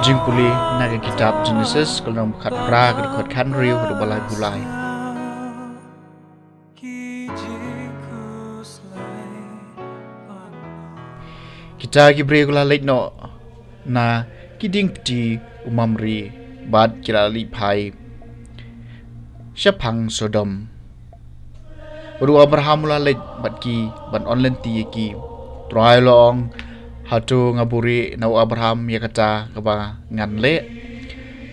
Kajing puli naga kitab Genesis kalau kat pra kat kan riu kat balai bulai. Kita gibri gula leit no na kiding peti umamri bad kira li pai syapang Sodom. Baru Abraham mula leit bad ki ban online ti ki try long hatu ngaburi nau Abraham ya kata kaba ngan le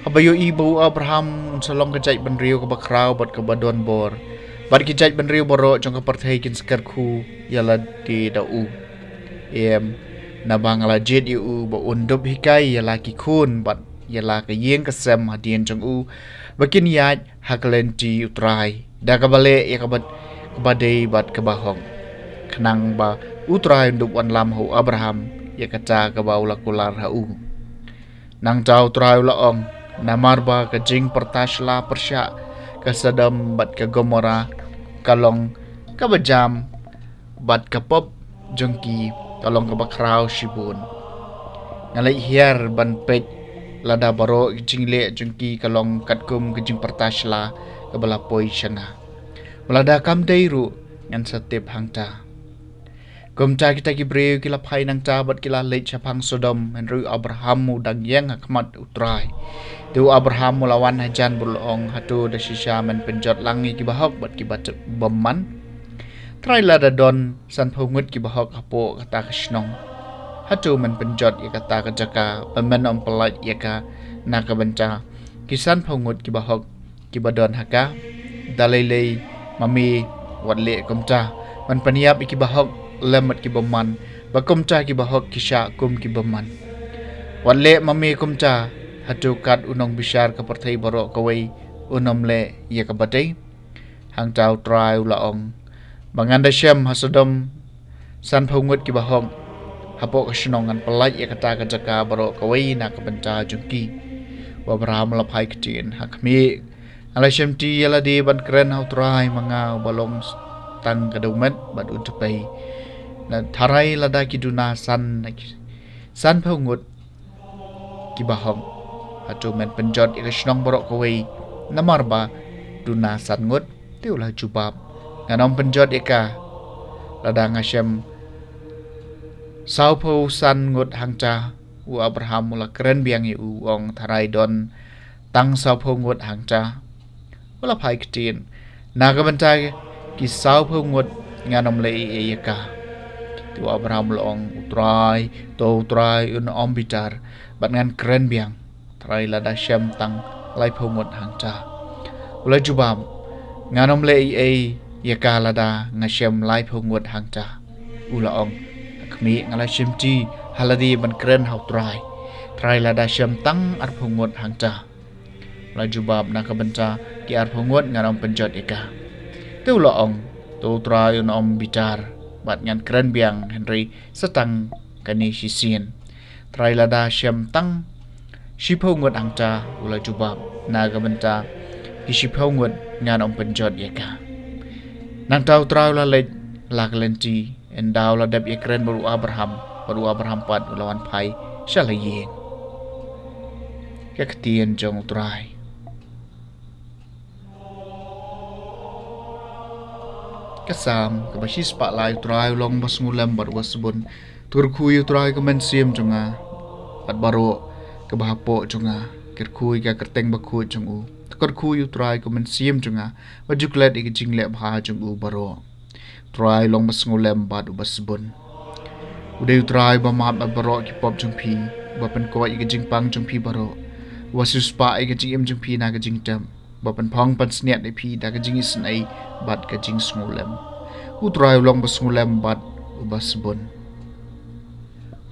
habayo ibu Abraham salong kajai benriu kaba krau bad kaba don bor bad kijai benriu boro jong kapartai kin sekar khu yala di dau em na bangala jet u ba undup hikai yala ki khun bad yala ka yeng kasem hadien jong u bakin yat hakalenti utrai da kabale ya kabat kabadei bad kabahong kenang ba utrai undup wan lam hu Abraham ya kaca kabau lakular hau nang jauh utrai ulaong namar ba kajing pertasla persya kasadam bad ka Gomora kalong kabajam bad kapop jongki kalong kabakrau shibun ngalai hiar ban pej lada baro jing le jongki kalong katkum kajing pertasla kabala poi shanga melada kam deiru ngan satip hangta Gomta kita kibreu kila pai nang tabat kila leit chapang Sodom henru Abraham mu dang yang hakmat utrai. Tu Abraham mulawan hajan bulong hatu da shisha men penjot langi kibahok bat kibat beman. Trai lada don san pungut kibahok hapo kata kesnong. Hatu men penjot ya kata kejaka pemen om pelat ya ka naka benca. Kisan pungut kibahok kibadon haka dalai mami wadle gomta man peniap ikibahok lemat ki beman bakum cha ki bahok kisha kum ki beman wale mami kum cha hatu kat unong bishar ka partai baro kawai unom le ya ka batei hang tau trai ulaong banganda syam hasodom san phungut ki bahok hapo ka shnongan pelai ya kata ka jaka baro kawai na ka banta jungki wa Abraham lapai kitin hakmi ala syam ti yala di ban kren hau trai mangau balong tang kadumet bad utupai na tharai lada ki duna san phungut ki bahong atu men penjot ikshnong borok kawai namar ba duna san ngut tiulah jubab nganom penjot ika lada ngasem sau phu san ngut hangcha u Abraham mula keren biang u ong tharai don tang sau phungut hangcha wala pai kitin naga bantai ki sau phungut nganom le ika tu Abraham long utrai un om bitar bat ngan keren biang trai lada syam tang lai phungut hangcha ula jubam nganom le ya ka lada ngasyam lai phungut hangcha ula ong akmi ngala syam ti haladi ban keren hau trai lada syam tang ar phungut hangcha ula jubab na ka benca ki ar phungut nganom penjot ika tu ula ong tu trai un om bitar bat ngan keren biang Henry setang kani sisien trai lada syam tang shipau ngut angta ula jubab naga benta shipau ngut ngan om penjot yaka nang tau trai la lej la kalenti endau la dab keren baru Abraham pat ulawan pai shalayen kakatien jong trai kasam kabashis pa lai trai long bas ngulam bar wasbun turkhui trai kamen sim junga pat baro kabahapo junga kerkhui ka kerteng bakhu jungu kerkhui trai kamen sim junga bajuklet ik jingle bha jungu baro trai long bas ngulam bat basbun udai trai ba mat baro ki pop jungpi ba pen ko ik jingpang jungpi baro wasus pa ik jingim jungpi na ka jingtam bapan phong pan sniat ai phi da ka jing is ai bat ka jing smulem utrai long basmulem bat ubasbon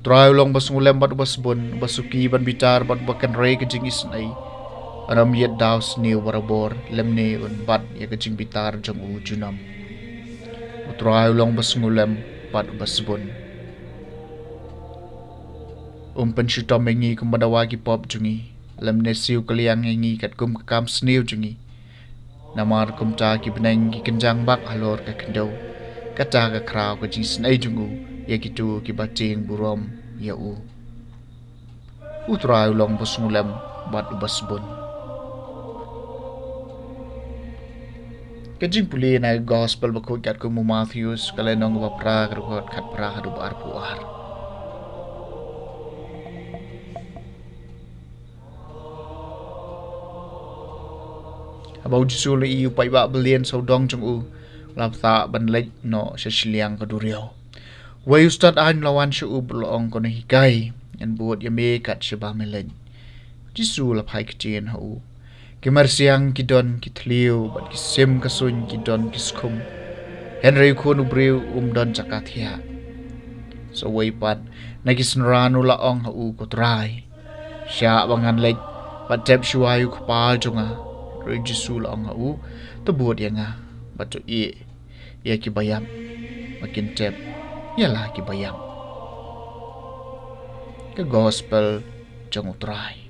trai long basmulem bat ubasbon basuki ban bitar bat bakan rei ka jing is ai aram yet daus ni warabor lemne un bat ya ka jing bitar jong u junam utrai long basmulem bat ubasbon pen shitom mengi kumadawa ki pop jungi lemne siu kaliang ngi kat kum kam sniu jungi namar kum ta ki beneng ki kenjang bak halor ka kendo kata ka kraw ka jing snai jungu ya kitu ki bating burom ya u utrai ulang bos ngulam bat ubas bun. Kajing puli na gospel bakut kat kumu Matthews kala nong bapra kerukot kat pra hadu bar puar. Abau jisul iu pai ba belian saudong jong u lap ta ban lek no sesiliang kaduriau. Wai ustad an lawan shu u belong kono hikai en buat yame kat sheba melen. Jisul lap hai kecien ha u. Kimar siang kidon kitliu bat kisim kasun kidon kiskum. Henry kunu briu don cakathia. So way pat nagisnranu laong ha u kotrai. Sya bangan lek bat tep shuayu kpal jonga. Rejisu laong ha u tebuat yanga bat to ia kibayam makin tep ialah kibayam. Ke gospel jong utrai.